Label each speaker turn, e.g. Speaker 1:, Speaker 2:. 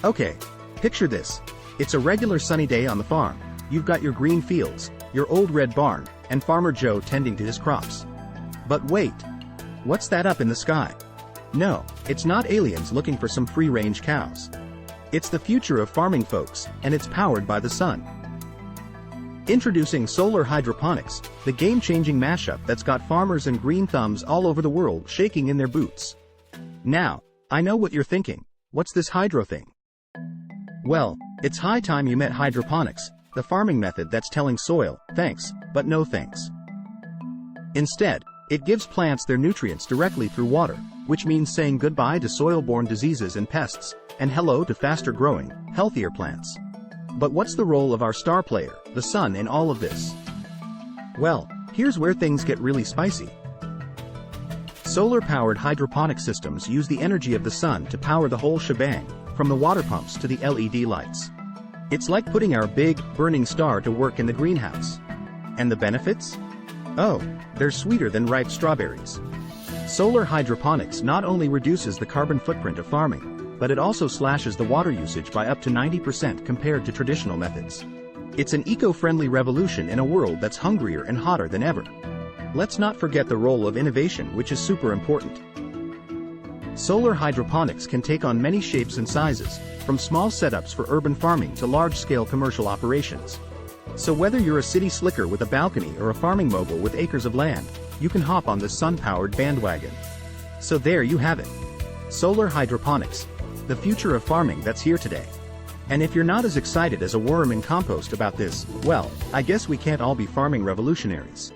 Speaker 1: Okay, picture this. It's a regular sunny day on the farm. You've got your green fields, your old red barn, and Farmer Joe tending to his crops. But wait. What's that up in the sky? No, it's not aliens looking for some free-range cows. It's the future of farming, folks, and it's powered by the sun. Introducing solar hydroponics, the game-changing mashup that's got farmers and green thumbs all over the world shaking in their boots. Now, I know what you're thinking. What's this hydro thing? Well, it's high time you met hydroponics, the farming method that's telling soil, thanks, but no thanks. Instead, it gives plants their nutrients directly through water, which means saying goodbye to soil-borne diseases and pests, and hello to faster-growing, healthier plants. But what's the role of our star player, the sun, in all of this? Well, here's where things get really spicy. Solar-powered hydroponic systems use the energy of the sun to power the whole shebang, from the water pumps to the LED lights. It's like putting our big, burning star to work in the greenhouse. And the benefits? Oh, they're sweeter than ripe strawberries. Solar hydroponics not only reduces the carbon footprint of farming, but it also slashes the water usage by up to 90% compared to traditional methods. It's an eco-friendly revolution in a world that's hungrier and hotter than ever. Let's not forget the role of innovation, which is super important. Solar hydroponics can take on many shapes and sizes, from small setups for urban farming to large-scale commercial operations. So whether you're a city slicker with a balcony or a farming mogul with acres of land, you can hop on this sun-powered bandwagon. So there you have it. Solar hydroponics, the future of farming that's here today. And if you're not as excited as a worm in compost about this, well, I guess we can't all be farming revolutionaries.